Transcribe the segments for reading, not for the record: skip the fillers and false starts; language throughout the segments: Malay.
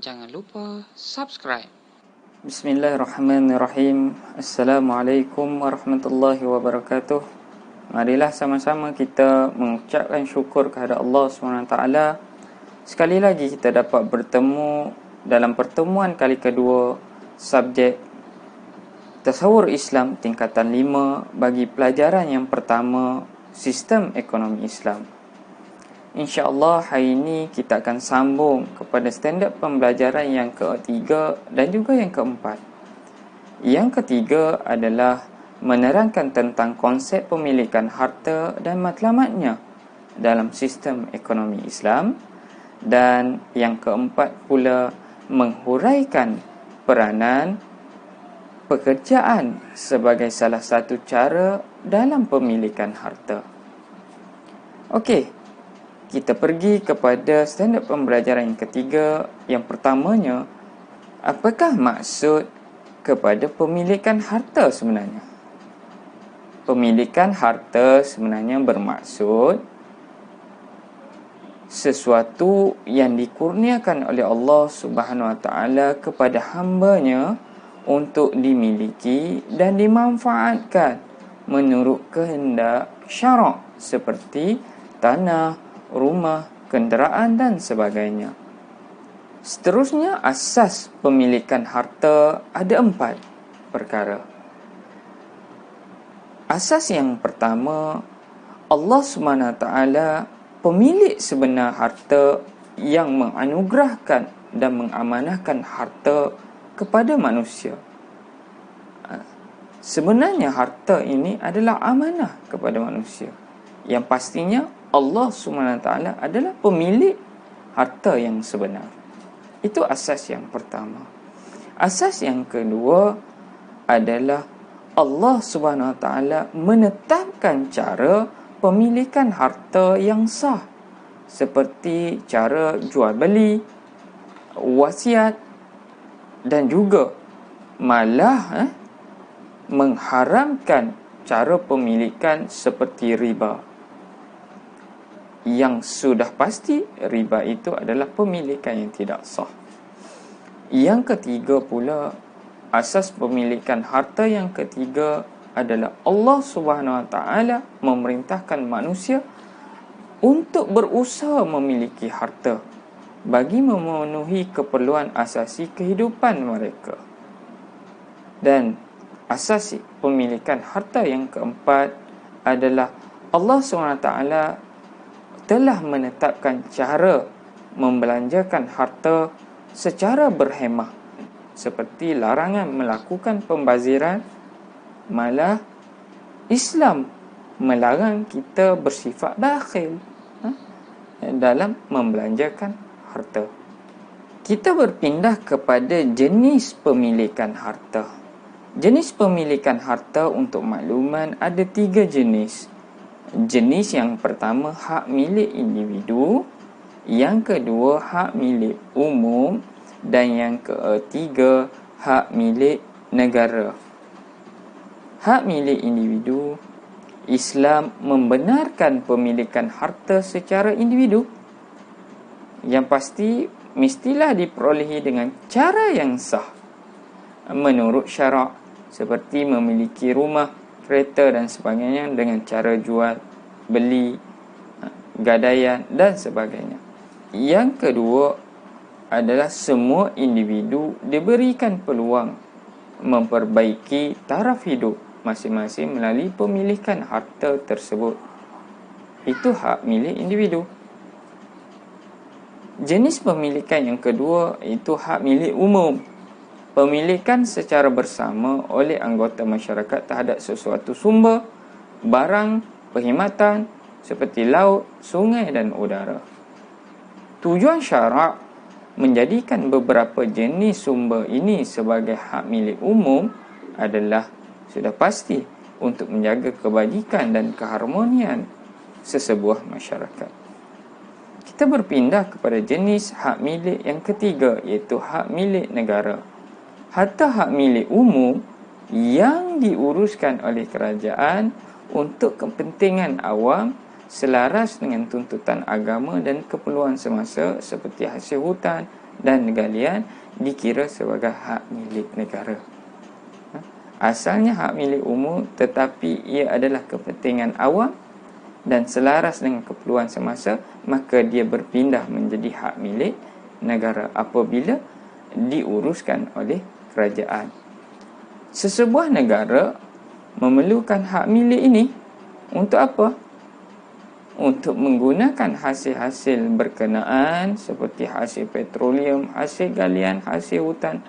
Jangan lupa subscribe. Bismillahirrahmanirrahim. Assalamualaikum warahmatullahi wabarakatuh. Marilah sama-sama kita mengucapkan syukur kepada Allah SWT. Sekali lagi kita dapat bertemu dalam pertemuan kali kedua subjek Tasawur Islam tingkatan 5 bagi pelajaran yang pertama, Sistem Ekonomi Islam. InsyaAllah hari ini kita akan sambung kepada standard pembelajaran yang ketiga dan juga yang keempat. Yang ketiga adalah menerangkan tentang konsep pemilikan harta dan matlamatnya dalam sistem ekonomi Islam. Dan yang keempat pula menghuraikan peranan pekerjaan sebagai salah satu cara dalam pemilikan harta. Okey. Kita pergi kepada standard pembelajaran yang ketiga. Yang pertamanya, apakah maksud kepada pemilikan harta sebenarnya? Pemilikan harta sebenarnya bermaksud sesuatu yang dikurniakan oleh Allah Subhanahu Wa Taala kepada hamba-Nya untuk dimiliki dan dimanfaatkan menurut kehendak syarak seperti tanah, rumah, kenderaan dan sebagainya. Seterusnya, asas pemilikan harta ada 4 perkara. Asas yang pertama, Allah SWT pemilik sebenar harta yang menganugerahkan dan mengamanahkan harta kepada manusia. Sebenarnya harta ini adalah amanah kepada manusia. Yang pastinya Allah SWT adalah pemilik harta yang sebenar. Itu asas yang pertama. Asas yang kedua adalah Allah SWT menetapkan cara pemilikan harta yang sah, seperti cara jual beli, wasiat, dan juga malah mengharamkan cara pemilikan seperti riba. Yang sudah pasti riba itu adalah pemilikan yang tidak sah. Yang ketiga pula, asas pemilikan harta yang ketiga adalah Allah Subhanahu Wa Taala memerintahkan manusia untuk berusaha memiliki harta bagi memenuhi keperluan asasi kehidupan mereka. Dan asas pemilikan harta yang keempat adalah Allah SWT telah menetapkan cara membelanjakan harta secara berhemah, seperti larangan melakukan pembaziran. Malah Islam melarang kita bersifat bakhil dalam membelanjakan harta. Kita berpindah kepada jenis pemilikan harta. Jenis pemilikan harta untuk makluman ada 3 jenis. Jenis yang pertama, hak milik individu. Yang kedua, hak milik umum. Dan yang ketiga, hak milik negara. Hak milik individu, Islam membenarkan pemilikan harta secara individu. Yang pasti, mestilah diperolehi dengan cara yang sah menurut syarak, seperti memiliki rumah, kereta dan sebagainya dengan cara jual, beli, gadaian dan sebagainya. Yang kedua adalah semua individu diberikan peluang memperbaiki taraf hidup masing-masing melalui pemilikan harta tersebut. Itu hak milik individu. Jenis pemilikan yang kedua itu hak milik umum. Pemilikan secara bersama oleh anggota masyarakat terhadap sesuatu sumber, barang, perkhidmatan seperti laut, sungai dan udara. Tujuan syarak menjadikan beberapa jenis sumber ini sebagai hak milik umum adalah sudah pasti untuk menjaga kebajikan dan keharmonian sesebuah masyarakat. Kita berpindah kepada jenis hak milik yang ketiga, iaitu hak milik negara. Harta hak milik umum yang diuruskan oleh kerajaan untuk kepentingan awam selaras dengan tuntutan agama dan keperluan semasa seperti hasil hutan, dan galian dikira sebagai hak milik negara. Asalnya hak milik umum, tetapi ia adalah kepentingan awam dan selaras dengan keperluan semasa, maka dia berpindah menjadi hak milik negara apabila diuruskan oleh kerajaan. Sesebuah negara memerlukan hak milik ini untuk apa? Untuk menggunakan hasil-hasil berkenaan seperti hasil petroleum, hasil galian, hasil hutan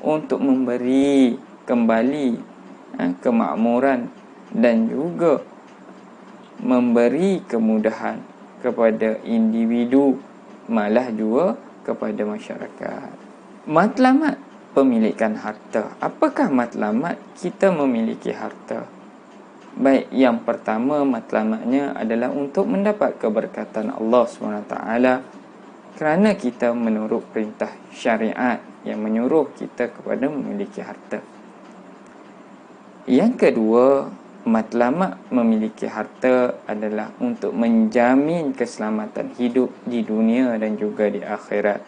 untuk memberi kembali kemakmuran dan juga memberi kemudahan kepada individu, malah juga kepada masyarakat. Matlamat pemilikan harta. Apakah matlamat kita memiliki harta? Baik, yang pertama matlamatnya adalah untuk mendapat keberkatan Allah SWT kerana kita menurut perintah syariat yang menyuruh kita kepada memiliki harta. Yang kedua, matlamat memiliki harta adalah untuk menjamin keselamatan hidup di dunia dan juga di akhirat.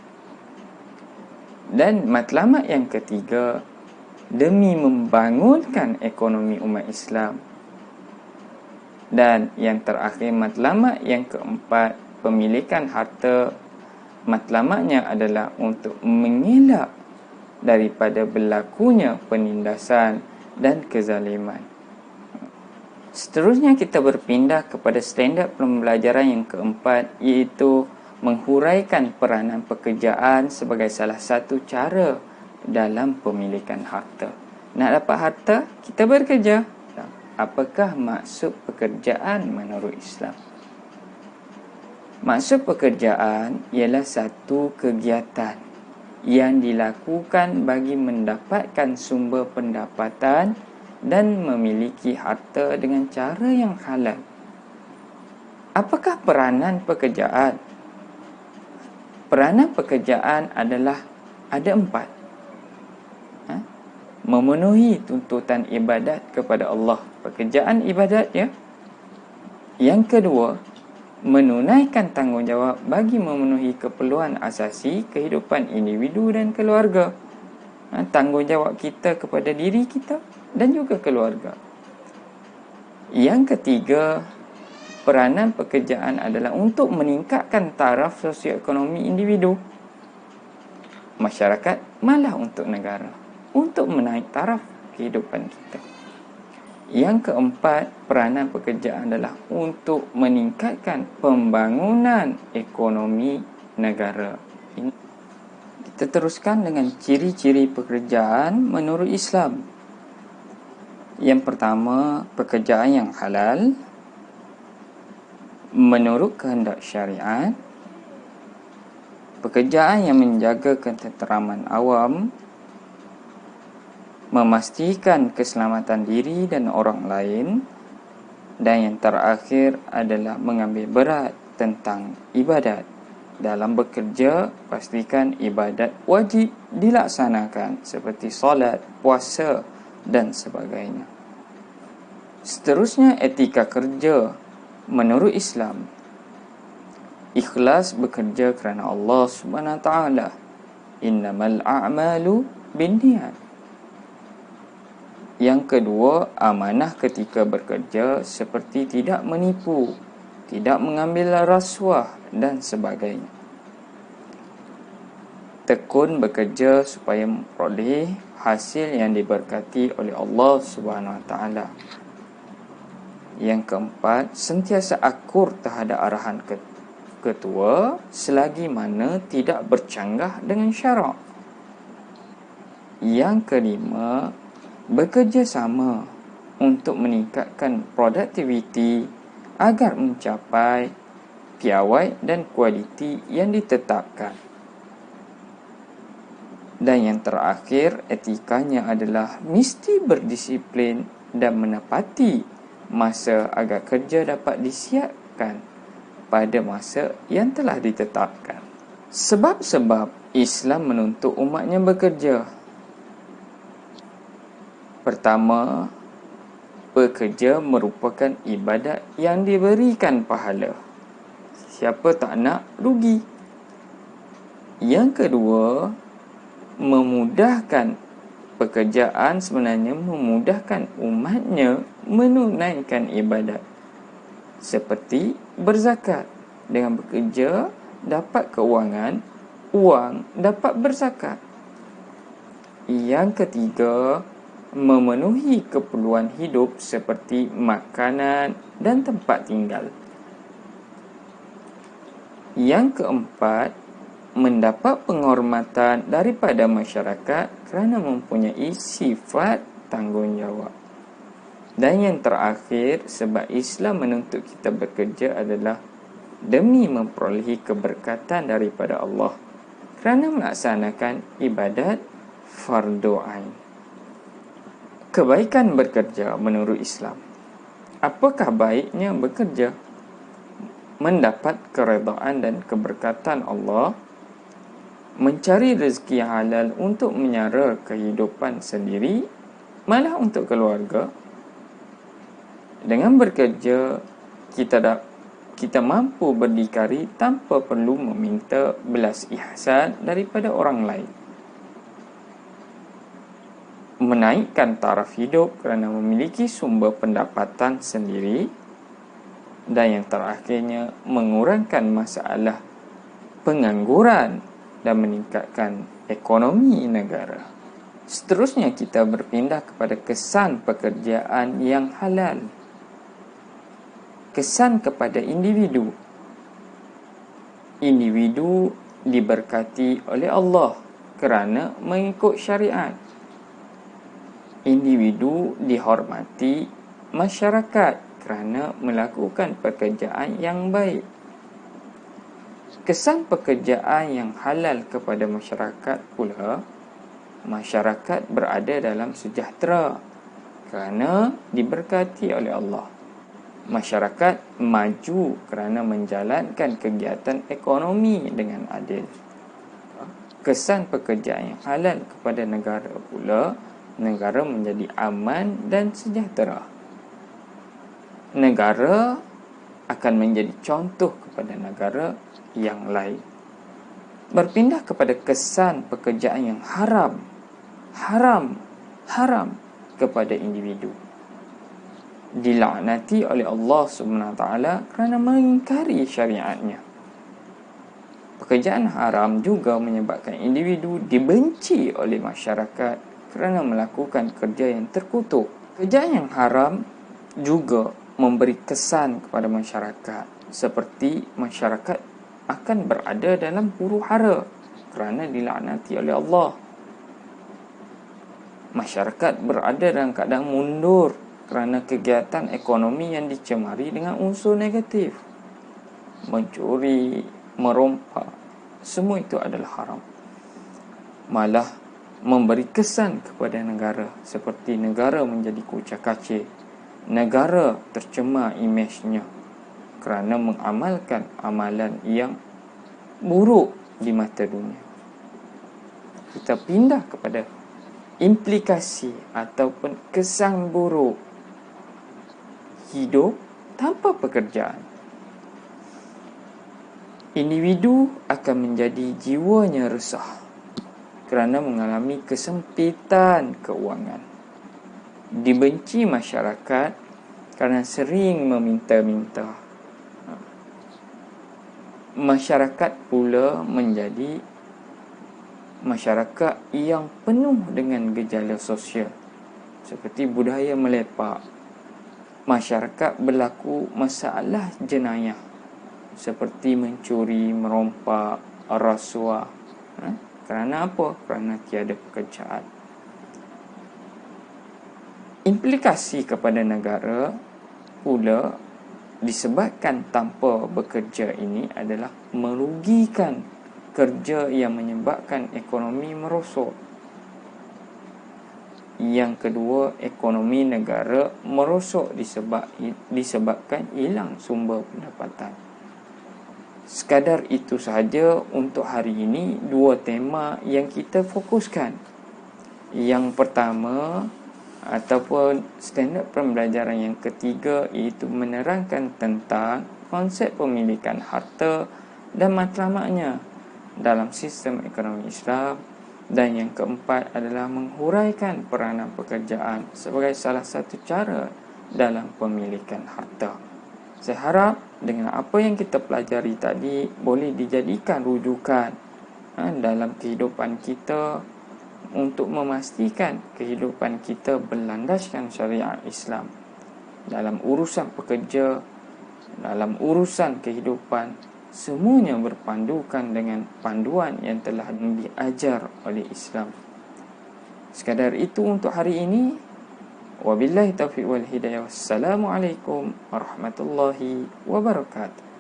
Dan matlamat yang ketiga, demi membangunkan ekonomi umat Islam. Dan yang terakhir, matlamat yang keempat, pemilikan harta, matlamatnya adalah untuk mengelak daripada berlakunya penindasan dan kezaliman. Seterusnya kita berpindah kepada standard pembelajaran yang keempat, iaitu menghuraikan peranan pekerjaan sebagai salah satu cara dalam pemilikan harta. Nak dapat harta, kita bekerja. Apakah maksud pekerjaan menurut Islam? Maksud pekerjaan ialah satu kegiatan yang dilakukan bagi mendapatkan sumber pendapatan dan memiliki harta dengan cara yang halal. Apakah peranan pekerjaan? Peranan pekerjaan adalah ada 4. Memenuhi tuntutan ibadat kepada Allah, pekerjaan ibadat ya. Yang kedua, menunaikan tanggungjawab bagi memenuhi keperluan asasi kehidupan individu dan keluarga. Tanggungjawab kita kepada diri kita dan juga keluarga. Yang ketiga, peranan pekerjaan adalah untuk meningkatkan taraf sosioekonomi individu, masyarakat, malah untuk negara, untuk menaik taraf kehidupan kita. Yang keempat, peranan pekerjaan adalah untuk meningkatkan pembangunan ekonomi negara. Kita teruskan dengan ciri-ciri pekerjaan menurut Islam. Yang pertama, pekerjaan yang halal menurut kehendak syariat, pekerjaan yang menjaga ketenteraman awam, memastikan keselamatan diri dan orang lain, dan yang terakhir adalah mengambil berat tentang ibadat. Dalam bekerja, pastikan ibadat wajib dilaksanakan seperti solat, puasa dan sebagainya. Seterusnya, etika kerja menurut Islam. Ikhlas bekerja kerana Allah SWT. Innamal a'malu binniyat. Yang kedua, amanah ketika bekerja seperti tidak menipu, tidak mengambil rasuah dan sebagainya. Tekun bekerja supaya memperoleh hasil yang diberkati oleh Allah SWT. Yang keempat, sentiasa akur terhadap arahan ketua selagi mana tidak bercanggah dengan syarak. Yang kelima, bekerja sama untuk meningkatkan produktiviti agar mencapai piawai dan kualiti yang ditetapkan. Dan yang terakhir, etikanya adalah mesti berdisiplin dan menepati masa agar kerja dapat disiapkan pada masa yang telah ditetapkan. Sebab-sebab Islam menuntut umatnya bekerja. Pertama, bekerja merupakan ibadat yang diberikan pahala. Siapa tak nak rugi? Yang kedua, memudahkan pekerjaan sebenarnya memudahkan umatnya menunaikan ibadat. Seperti berzakat. Dengan bekerja, dapat keuangan, uang dapat berzakat. Yang ketiga, memenuhi keperluan hidup seperti makanan dan tempat tinggal. Yang keempat, mendapat penghormatan daripada masyarakat kerana mempunyai sifat tanggungjawab. Dan yang terakhir, sebab Islam menuntut kita bekerja adalah demi memperolehi keberkatan daripada Allah kerana melaksanakan ibadat fardu ain. Kebaikan bekerja menurut Islam. Apakah baiknya bekerja? Mendapat keredaan dan keberkatan Allah, mencari rezeki yang halal untuk menyara kehidupan sendiri, malah untuk keluarga. Dengan bekerja, kita mampu berdikari tanpa perlu meminta belas ihsan daripada orang lain. Menaikkan taraf hidup kerana memiliki sumber pendapatan sendiri. Dan yang terakhirnya, mengurangkan masalah pengangguran dan meningkatkan ekonomi negara. Seterusnya, kita berpindah kepada kesan pekerjaan yang halal. Kesan kepada individu. Individu diberkati oleh Allah kerana mengikut syariat. Individu dihormati masyarakat kerana melakukan pekerjaan yang baik. Kesan pekerjaan yang halal kepada masyarakat pula, masyarakat berada dalam sejahtera kerana diberkati oleh Allah. Masyarakat maju kerana menjalankan kegiatan ekonomi dengan adil. Kesan pekerjaan yang halal kepada negara pula, negara menjadi aman dan sejahtera. Negara akan menjadi contoh kepada negara yang lain. Berpindah kepada kesan pekerjaan yang haram kepada individu. Dilaknati oleh Allah SWT kerana mengingkari syariatnya. Pekerjaan haram juga menyebabkan individu dibenci oleh masyarakat kerana melakukan kerja yang terkutuk. Pekerjaan yang haram juga memberi kesan kepada masyarakat seperti masyarakat akan berada dalam huru-hara kerana dilaknati oleh Allah. Masyarakat berada dalam keadaan mundur kerana kegiatan ekonomi yang dicemari dengan unsur negatif. Mencuri, merompak, semua itu adalah haram. Malah memberi kesan kepada negara seperti negara menjadi kucak-kacir. Negara tercemar imejnya kerana mengamalkan amalan yang buruk di mata dunia. Kita pindah kepada implikasi ataupun kesan buruk hidup tanpa pekerjaan. Individu akan menjadi jiwanya resah kerana mengalami kesempitan keuangan. Dibenci masyarakat kerana sering meminta-minta. Masyarakat pula menjadi masyarakat yang penuh dengan gejala sosial seperti budaya melepak. Masyarakat berlaku masalah jenayah seperti mencuri, merompak, rasuah. Kerana apa? Kerana tiada pekerjaan. Implikasi kepada negara pula disebabkan tanpa bekerja ini adalah merugikan kerja yang menyebabkan ekonomi merosot. Yang kedua, ekonomi negara merosot disebabkan hilang sumber pendapatan. Sekadar itu sahaja untuk hari ini, dua tema yang kita fokuskan. Yang pertama ataupun standard pembelajaran yang ketiga iaitu menerangkan tentang konsep pemilikan harta dan matlamatnya. dalam sistem ekonomi Islam. Dan yang keempat adalah menghuraikan peranan pekerjaan sebagai salah satu cara dalam pemilikan harta. Saya harap dengan apa yang kita pelajari tadi boleh dijadikan rujukan dalam kehidupan kita untuk memastikan kehidupan kita berlandaskan syariat Islam. Dalam urusan pekerja, dalam urusan kehidupan, semuanya berpandukan dengan panduan yang telah diajar oleh Islam. Sekadar itu untuk hari ini. Wabillahi taufiq wal hidayah. Wassalamualaikum warahmatullahi wabarakatuh.